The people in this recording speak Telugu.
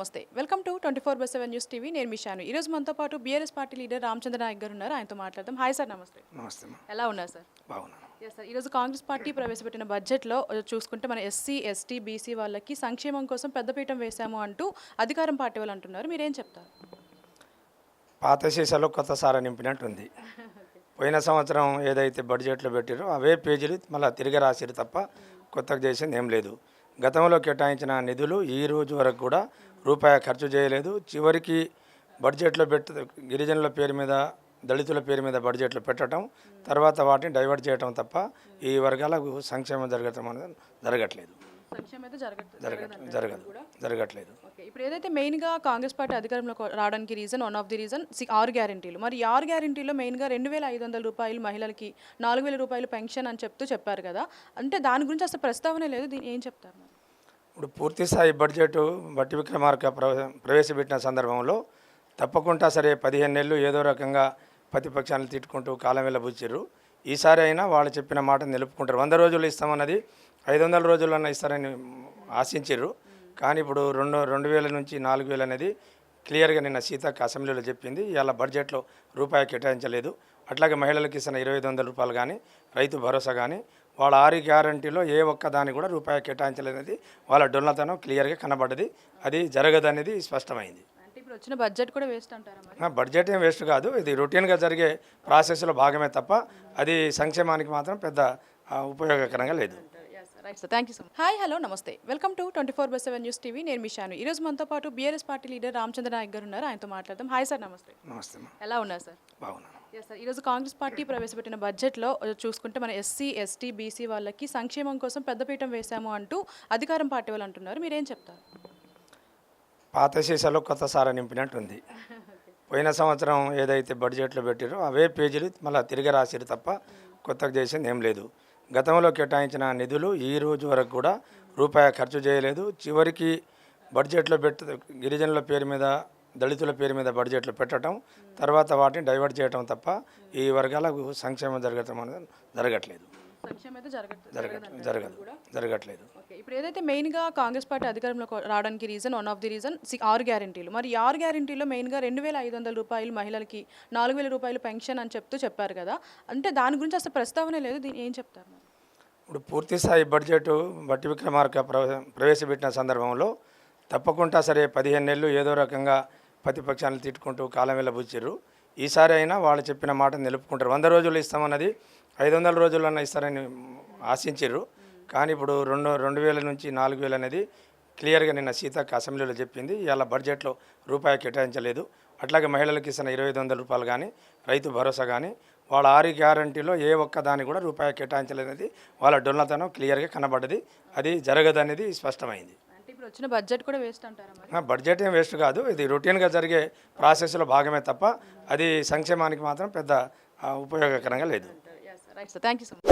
నమస్తే. Welcome to 24/7 news TV. నేను మిషాను. ఈ రోజు మనతో పాటు BRS party leader Ramachandra Nayak గారు ఉన్నారు. ఆయనతో మాట్లాడదాం. హాయ్ సార్, నమస్తే. నమస్తే. ఎలా ఉన్నారు సార్? బాగున్నాను. ఎస్ సార్, ఈరోజు కాంగ్రెస్ పార్టీ ప్రవేశపెట్టిన బడ్జెట్లో చూసుకుంటే మన ఎస్సీ, ఎస్టీ, బీసీ వాళ్ళకి సంక్షేమం కోసం పెద్దపీఠం వేశాము అంటూ అధికారం పార్టీ వాళ్ళు అంటున్నారు. మీరేం చెప్తారు? పాత సీసాలో కొత్త సార నింపినట్టుంది. పోయిన సంవత్సరం ఏదైతే బడ్జెట్లో పెట్టారో అవే పేజీలు మళ్ళీ తిరిగి రాసిరు తప్ప కొత్తగా చేసింది ఏం లేదు. గతంలో కేటాయించిన నిధులు ఈ రోజు వరకు కూడా రూపాయి ఖర్చు చేయలేదు. చివరికి బడ్జెట్లో గిరిజనుల పేరు మీద, దళితుల పేరు మీద బడ్జెట్లో పెట్టడం, తర్వాత వాటిని డైవర్ట్ చేయడం తప్ప ఈ వర్గాలకు సంక్షేమం జరగటం అనేది జరగట్లేదు. జరగట్లేదు. ఇప్పుడు ఏదైతే మెయిన్గా కాంగ్రెస్ పార్టీ అధికారంలోకి రావడానికి reason, one of the reason 6 గ్యారెంటీలు. మరి 6 గ్యారెంటీలో మెయిన్గా 2,500 రూపాయలు మహిళలకి, 4,000 రూపాయలు పెన్షన్ అని చెప్పారు కదా. అంటే దాని గురించి అసలు ప్రస్తావనే లేదు. దీన్ని ఏం చెప్తారు? ఇప్పుడు పూర్తి స్థాయి బడ్జెట్ బట్టి విక్రమార్క ప్రవేశపెట్టిన సందర్భంలో తప్పకుండా సరే 15 నెలలు ఏదో రకంగా ప్రతిపక్షాలను తిట్టుకుంటూ కాలం వెళ్ళబుచ్చారు. ఈసారి అయినా వాళ్ళు చెప్పిన మాట నిలుపుకుంటారు. 100 రోజులు ఇస్తామన్నది 500 రోజులన్నా ఇస్తారని ఆశించారు. కానీ ఇప్పుడు 2,000 నుంచి 4,000 అనేది క్లియర్గా నిన్న సీతక్క అసెంబ్లీలో చెప్పింది. ఇవాళ బడ్జెట్లో రూపాయి కేటాయించలేదు. అట్లాగే మహిళలకు ఇస్తున్న 2,500 రూపాయలు కానీ, రైతు భరోసా కానీ, వాళ్ళ 6 గ్యారంటీలో ఏ ఒక్క దాన్ని కూడా రూపాయి కేటాయించలేదనేది వాళ్ళ డొల్లతనం క్లియర్గా కనబడ్డది. అది జరగదనేది స్పష్టమైంది. ఇప్పుడు వచ్చిన బడ్జెట్ కూడా వేస్ట్ అంటారా? బడ్జెట్ ఏం వేస్ట్ కాదు. ఇది రొటీన్గా జరిగే ప్రాసెస్లో భాగమే తప్ప అది సంక్షేమానికి మాత్రం పెద్ద ఉపయోగకరంగా లేదు. Thank you so much. Hi, hello, నమస్తే. Welcome to 24/7 news TV. నేను మిషాను. ఈ రోజు మనతో పాటు BRS party leader Ramachandra Nayak గారు ఉన్నారు. ఆయనతో మాట్లాడదాం. హాయ్ సార్, నమస్తే. నమస్తే. ఎలా ఉన్నారు సార్? బాగున్నాను. ఎస్ సార్, ఈరోజు కాంగ్రెస్ పార్టీ ప్రవేశపెట్టిన బడ్జెట్లో చూసుకుంటే మన ఎస్సీ, ఎస్టీ, బీసీ వాళ్ళకి సంక్షేమం కోసం పెద్దపీఠం వేశాము అంటూ అధికారం పార్టీ వాళ్ళు అంటున్నారు. మీరేం చెప్తారు? పాత సీసాలో కొత్త సార నింపినట్టుంది. పోయిన సంవత్సరం ఏదైతే బడ్జెట్లో పెట్టారో అవే పేజీలు మళ్ళీ తిరిగి రాసిరు తప్ప కొత్తగా చేసింది ఏం లేదు. గతంలో కేటాయించిన నిధులు ఈ రోజు వరకు కూడా రూపాయి ఖర్చు చేయలేదు. చివరికి బడ్జెట్లో గిరిజనుల పేరు మీద, దళితుల పేరు మీద బడ్జెట్లో పెట్టడం, తర్వాత వాటిని డైవర్ట్ చేయడం తప్ప ఈ వర్గాలకు సంక్షేమం జరగటం అనేది జరగట్లేదు. జరగట్లేదు. ఇప్పుడు ఏదైతే మెయిన్గా కాంగ్రెస్ పార్టీ అధికారంలోకి రావడానికి reason, one of the reason 6 గ్యారెంటీలు. మరి 6 గ్యారెంటీలో మెయిన్గా 2,500 రూపాయలు మహిళలకి, 4,000 రూపాయలు పెన్షన్ అని చెప్పారు కదా. అంటే దాని గురించి అసలు ప్రస్తావనే లేదు. దీన్ని ఏం చెప్తారు? ఇప్పుడు పూర్తి స్థాయి బడ్జెట్ బట్టి విక్రమార్క ప్రవేశపెట్టిన సందర్భంలో తప్పకుండా సరే 15 నెలలు ఏదో రకంగా ప్రతిపక్షాలను తిట్టుకుంటూ కాలం వెళ్ళబుచ్చారు. ఈసారి అయినా వాళ్ళు చెప్పిన మాట నిలుపుకుంటారు. 100 రోజులు ఇస్తామన్నది 500 రోజులన్నా ఇస్తారని ఆశించారు. కానీ ఇప్పుడు 2,000 నుంచి 4,000 అనేది క్లియర్గా నిన్న సీతక్క అసెంబ్లీలో చెప్పింది. ఇవాళ బడ్జెట్లో రూపాయి కేటాయించలేదు. అట్లాగే మహిళలకు ఇస్తున్న 2,500 రూపాయలు కానీ, రైతు భరోసా కానీ, వాళ్ళ 6 గ్యారంటీలో ఏ ఒక్క దాన్ని కూడా రూపాయి కేటాయించలేదనేది వాళ్ళ డొల్లతనం క్లియర్గా కనబడ్డది. అది జరగదనేది స్పష్టమైంది. ఇప్పుడు వచ్చిన బడ్జెట్ కూడా వేస్ట్ అంటారా? బడ్జెట్ ఏం వేస్ట్ కాదు. ఇది రొటీన్గా జరిగే ప్రాసెస్లో భాగమే తప్ప అది సంక్షేమానికి మాత్రం పెద్ద ఉపయోగకరంగా లేదు. Thank you so much.